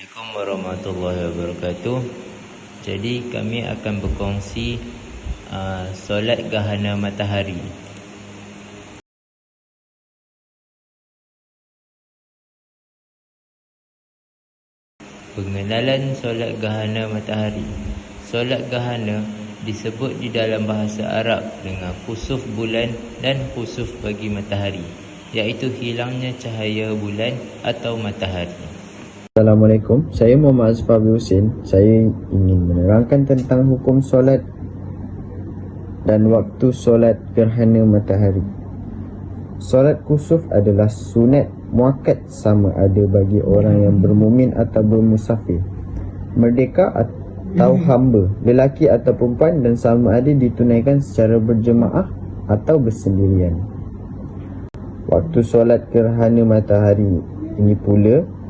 Assalamualaikum warahmatullahi wabarakatuh. Jadi kami akan berkongsi solat gerhana matahari. Pengenalan solat gerhana matahari. Solat gerhana disebut di dalam bahasa Arab dengan khusuf bulan dan khusuf bagi matahari, iaitu hilangnya cahaya bulan atau matahari. Assalamualaikum, saya Muhammad Azfar Husin. Saya ingin menerangkan tentang hukum solat dan waktu solat gerhana matahari. Solat kusuf adalah sunat muakkad sama ada bagi orang yang bermukim atau bermusafir, merdeka atau hamba, lelaki atau perempuan, dan sama ada ditunaikan secara berjemaah atau bersendirian. Waktu solat gerhana matahari ini pula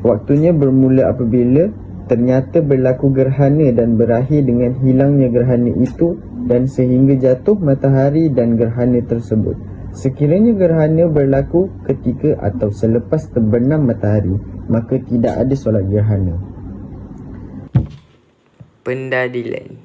waktunya bermula apabila ternyata berlaku gerhana dan berakhir dengan hilangnya gerhana itu dan sehingga jatuh matahari dan gerhana tersebut. Sekiranya gerhana berlaku ketika atau selepas terbenam matahari, maka tidak ada solat gerhana. Pendalilan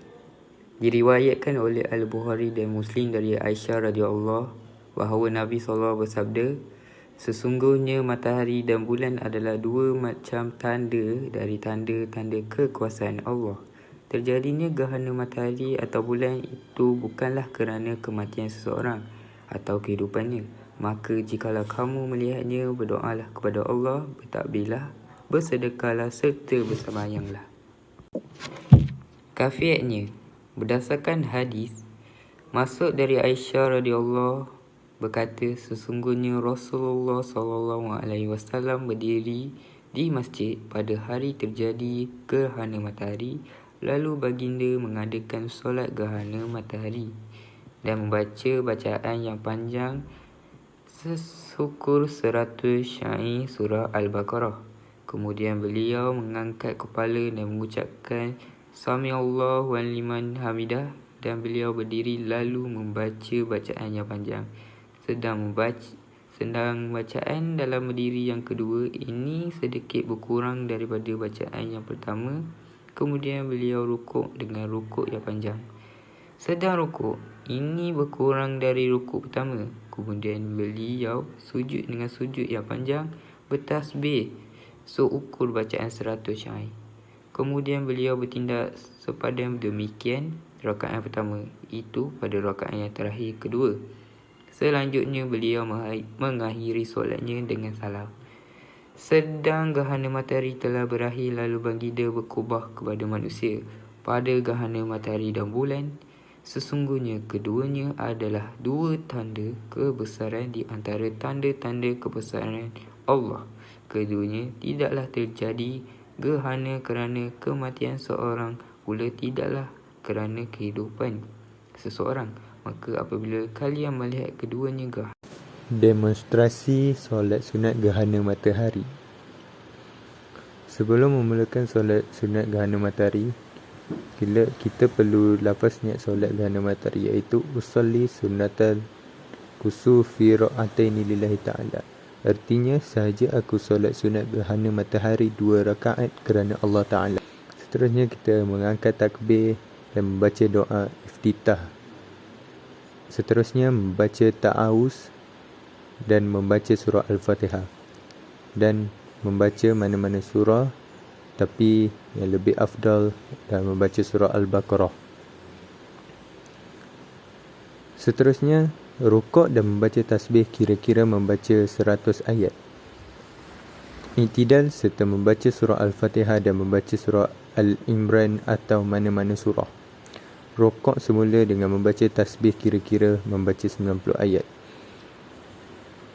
diriwayatkan oleh Al-Bukhari dan Muslim dari Aisyah radhiyallahu bahawa Nabi SAW bersabda, sesungguhnya matahari dan bulan adalah dua macam tanda dari tanda-tanda kekuasaan Allah. Terjadinya gerhana matahari atau bulan itu bukanlah kerana kematian seseorang atau kehidupannya. Maka jikalau kamu melihatnya, berdoalah kepada Allah, bertakbirlah, bersedekahlah serta bersembahyanglah. Kafiatnya, berdasarkan hadis, masuk dari Aisyah radhiyallahu berkata, sesungguhnya Rasulullah SAW berdiri di masjid pada hari terjadi gerhana matahari, lalu baginda mengadakan solat gerhana matahari dan membaca bacaan yang panjang sesyukur 100 syair surah Al-Baqarah. Kemudian beliau mengangkat kepala dan mengucapkan Sami'allahu wa liman hamidah, dan beliau berdiri lalu membaca bacaan yang panjang. Sedang bacaan dalam berdiri yang kedua ini sedikit berkurang daripada bacaan yang pertama. Kemudian beliau rukuk dengan rukuk yang panjang. Sedang rukuk ini berkurang dari rukuk pertama. Kemudian beliau sujud dengan sujud yang panjang, bertasbih seukur bacaan 100 syair. Kemudian beliau bertindak sepadan demikian rakaat pertama itu pada rakaat yang terakhir kedua. Selanjutnya beliau mengakhiri solatnya dengan salam. Sedang gerhana matahari telah berakhir, lalu baginda berkhutbah kepada manusia pada gerhana matahari dan bulan. Sesungguhnya keduanya adalah dua tanda kebesaran di antara tanda-tanda kebesaran Allah. Keduanya tidaklah terjadi gerhana kerana kematian seorang, pula tidaklah kerana kehidupan seseorang. Maka apabila kalian melihat keduanya gerhana. Demonstrasi solat sunat gerhana matahari. Sebelum memulakan solat sunat gerhana matahari, kita perlu lafaz niat solat gerhana matahari, iaitu usolli sunnatal kusufi ra'ataini lillahi ta'ala. Artinya, sahaja aku solat sunat gerhana matahari 2 rakaat kerana Allah Ta'ala. Seterusnya kita mengangkat takbir dan membaca doa iftitah. Seterusnya membaca ta'awuz dan membaca surah Al-Fatihah, dan membaca mana-mana surah, tapi yang lebih afdal dan membaca surah Al-Baqarah. Seterusnya rukuk dan membaca tasbih kira-kira membaca 100 ayat. I'tidal serta membaca surah Al-Fatihah dan membaca surah Al-Imran atau mana-mana surah. Rukuk semula dengan membaca tasbih kira-kira membaca 90 ayat.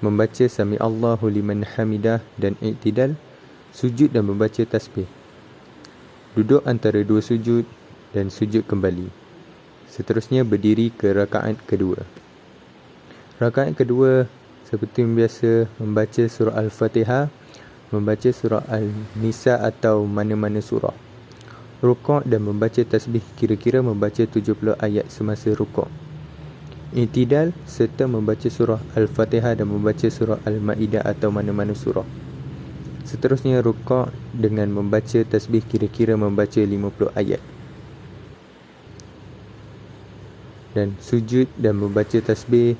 Membaca Sami Allahu liman hamidah dan i'tidal, sujud dan membaca tasbih. Duduk antara dua sujud dan sujud kembali. Seterusnya berdiri ke rakaat kedua. Rakaat kedua seperti biasa membaca surah Al-Fatihah, membaca surah Al-Nisa atau mana-mana surah. Rukuk dan membaca tasbih kira-kira membaca 70 ayat semasa rukuk. I'tidal serta membaca surah Al-Fatihah dan membaca surah Al-Ma'idah atau mana-mana surah. Seterusnya rukuk dengan membaca tasbih kira-kira membaca 50 ayat. Dan sujud dan membaca tasbih.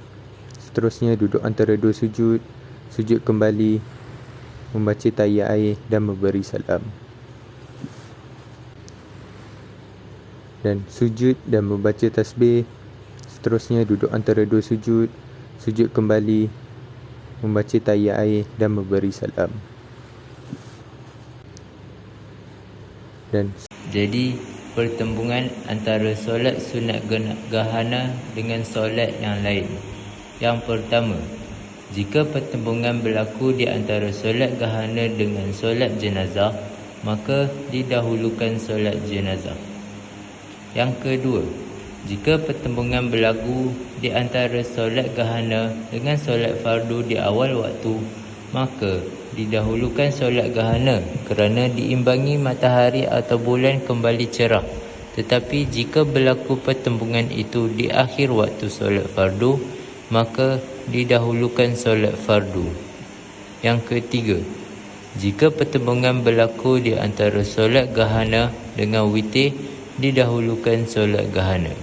Seterusnya duduk antara dua sujud, sujud kembali, membaca tahiyat akhir dan memberi salam. Dan sujud dan membaca tasbih. Seterusnya duduk antara dua sujud, sujud kembali, membaca tahiyat akhir dan memberi salam. Dan Jadi, pertembungan antara solat sunat gerhana dengan solat yang lain. Yang pertama, jika pertembungan berlaku di antara solat gerhana dengan solat jenazah, maka didahulukan solat jenazah. Yang kedua, jika pertembungan berlaku di antara solat gerhana dengan solat fardu di awal waktu, maka didahulukan solat gerhana kerana diimbangi matahari atau bulan kembali cerah. Tetapi jika berlaku pertembungan itu di akhir waktu solat fardu, maka didahulukan solat fardu. Yang ketiga, jika pertembungan berlaku di antara solat gerhana dengan witir, didahulukan solat gerhana.